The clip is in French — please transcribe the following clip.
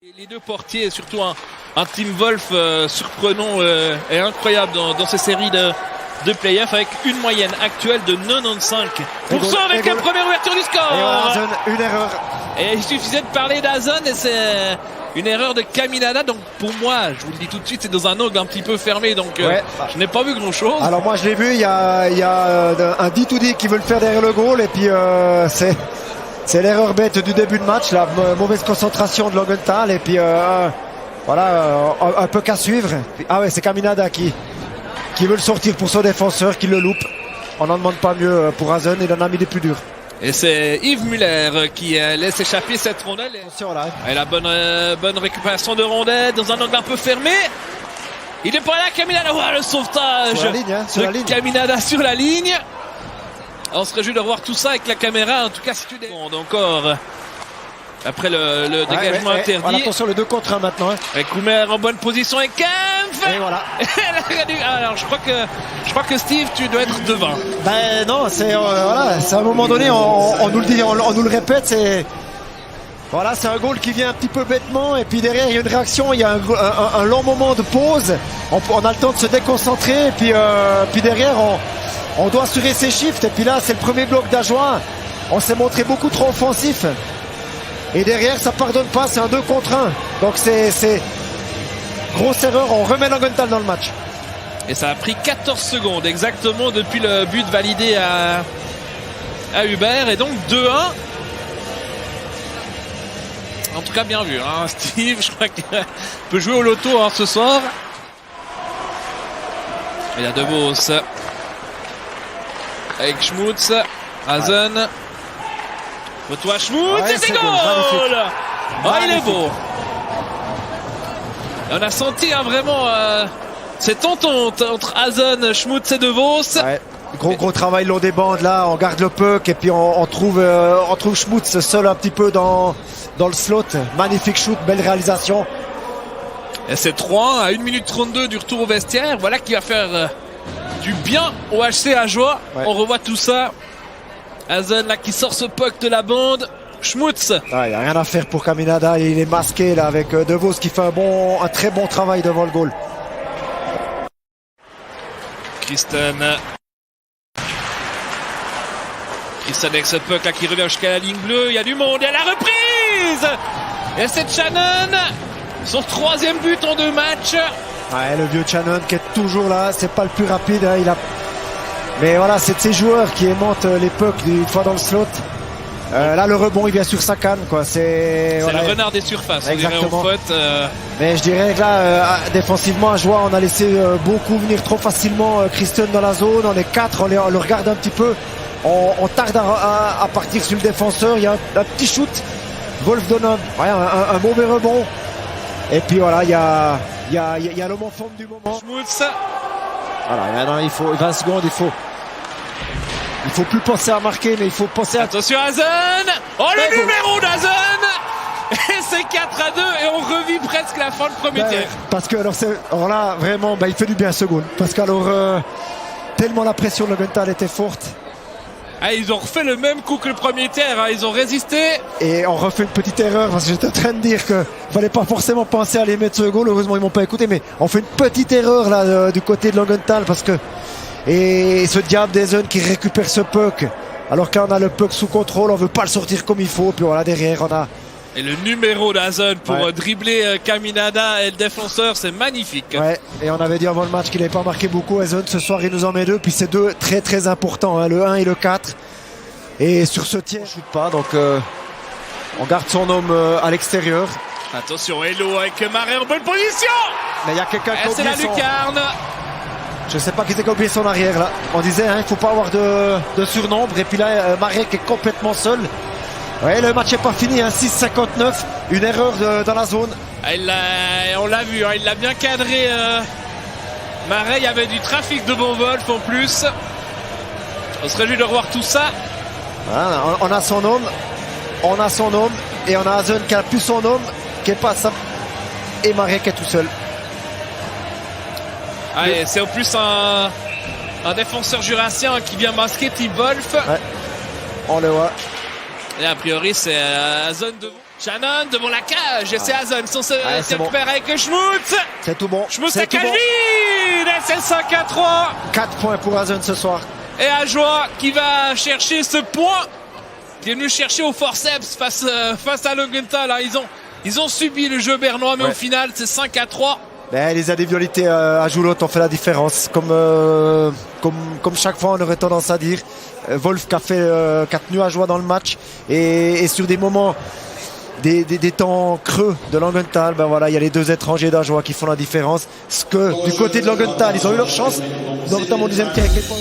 Les deux portiers, surtout un Team Wolf surprenant et incroyable dans ces séries de playoffs avec une moyenne actuelle de 95% avec la première ouverture du score. Et voilà, Hazen, une erreur. Et il suffisait de parler d'Hazen et c'est une erreur de Kaminada. Donc pour moi, je vous le dis tout de suite, c'est dans un angle un petit peu fermé. Donc je n'ai pas vu grand chose. Alors moi je l'ai vu, il y a un D2D qui veut le faire derrière le goal et puis c'est l'erreur bête du début de match, la mauvaise concentration de Logenthal et puis voilà, un peu qu'à suivre. Ah ouais, c'est Kaminada qui veut le sortir pour son défenseur, qui le loupe. On n'en demande pas mieux pour Hazen, il en a mis des plus durs. Et c'est Yves Muller qui laisse échapper cette rondelle. Attention là. Et la bonne récupération de rondelle dans un angle un peu fermé. Il est pas là, Kaminada. Oh, le sauvetage sur la ligne, hein, sur la ligne. Kaminada sur la ligne. On se réjouit de voir tout ça avec la caméra. En tout cas, si tu demandes encore après le dégagement interdit. Voilà, attention, le 2 contre 1 maintenant. Hein. Et Koumer en bonne position et Kempf. Et voilà. Alors je crois que Steve, tu dois être devant. Ben non, c'est voilà, c'est à un moment donné, on nous le dit, on nous le répète, c'est voilà, c'est un goal qui vient un petit peu bêtement et puis derrière il y a une réaction, il y a un long moment de pause. On a le temps de se déconcentrer et puis derrière on doit assurer ses shifts et puis là c'est le premier bloc d'Ajoie. On s'est montré beaucoup trop offensif et derrière ça pardonne pas, c'est un 2 contre 1. Donc c'est grosse erreur, on remet Logenthal dans le match. Et ça a pris 14 secondes exactement depuis le but validé à Hubert. Et donc 2-1. En tout cas bien vu, hein, Steve. Je crois qu'il peut jouer au loto ce soir. Il y a De Vos avec Schmutz. Hazen. Toi Schmutz, ouais, et c'est goal. Oh, il est beau. Et on a senti vraiment cette entente entre Hazen, Schmutz et De Vos. Ouais, gros travail long des bandes là, on garde le puck et puis on trouve Schmutz seul un petit peu dans le slot. Magnifique shoot, belle réalisation. Et c'est 3-1 à 1 minute 32 du retour au vestiaire. Voilà qui va faire du bien au HC Ajoie. Ouais. On revoit tout ça. Hazen là qui sort ce puck de la bande. Schmutz. Il n'y a rien à faire pour Kaminada, il est masqué là avec De Vos qui fait un très bon travail devant le goal. Kristen avec ce puck là qui revient jusqu'à la ligne bleue. Il y a du monde, il y a la reprise. Et c'est Shannon, son 3e but en 2 matchs. Ouais, le vieux Shannon qui est toujours là, c'est pas le plus rapide, hein, mais voilà, c'est de ces joueurs qui aimantent les pucks une fois dans le slot. Là le rebond il vient sur sa canne quoi. C'est voilà, le renard des surfaces. Exactement. On dirait, en fait, mais je dirais que là défensivement à Joie on a laissé beaucoup venir trop facilement Kristen dans la zone. On est 4, on le regarde un petit peu. On tarde à partir sur le défenseur. Il y a un petit shoot. Wolf donne un mauvais rebond. Et puis voilà, il y a l'homme en forme du moment. Schmutz. Voilà, maintenant il faut 20 secondes, il faut plus penser à marquer, mais il faut penser à... Attention Hazen. Oh, le numéro d'Hazen. Et c'est 4-2 et on revit presque la fin de premier tiers. Parce que alors là, vraiment, il fait du bien ce goal. Parce qu'alors, tellement la pression de Logenthal était forte. Ah, ils ont refait le même coup que le premier tiers, hein. Ils ont résisté. Et on refait une petite erreur, parce que j'étais en train de dire qu'il fallait pas forcément penser à les mettre sur le goal. Heureusement, ils m'ont pas écouté, mais on fait une petite erreur là du côté de Logenthal, parce que... Et ce diable d'Hazen qui récupère ce puck. Alors quand on a le puck sous contrôle, on veut pas le sortir comme il faut. Puis voilà, derrière, on a... Et le numéro d'Hazen pour dribbler Kaminada et le défenseur, c'est magnifique. Ouais, et on avait dit avant le match qu'il n'avait pas marqué beaucoup. Hazen, ce soir, il nous en met 2. Puis c'est 2 très très importants, hein, le 1 et le 4. Et sur ce tir, on ne shoot pas. Donc on garde son homme à l'extérieur. Attention, Hello avec Marais en bonne position. Mais il y a quelqu'un qui a oublié c'est la lucarne. Je sais pas qui a oublié son arrière là. On disait, il ne faut pas avoir de surnombre. Et puis là, Marek est complètement seul. Ouais, le match n'est pas fini, 6-59. Une erreur dans la zone. On l'a vu, il l'a bien cadré. Marek, il y avait du trafic de bon Wolf en plus. On se réjouit de revoir tout ça. Voilà, on a son homme. Et on a Hazen qui a plus son homme, qui est pas ça. Et Marek qui est tout seul. C'est en plus un défenseur jurassien qui vient masquer Team Wolf. Ouais, on le voit. Et a priori c'est Hazen devant. Shannon devant la cage. Et c'est Hazen. Son récupère avec Schmutz. C'est tout bon. Schmutz à Calvin. Et c'est 5-3. 4 points pour Hazen ce soir. Et Ajoie qui va chercher ce point. Qui est venu chercher au forceps face à Langenthal. Ils ont subi le jeu bernois, mais au final, c'est 5-3. Ben, les individualités à Joulotte ont fait la différence. Comme chaque fois, on aurait tendance à dire. Wolf qui a tenu Ajoie dans le match. Et sur des moments, des temps creux de Langenthal, ben voilà, il y a les deux étrangers d'Ajoie qui font la différence. Ce que du côté de Langenthal, ils ont eu leur chance, notamment au deuxième tiers avec les points.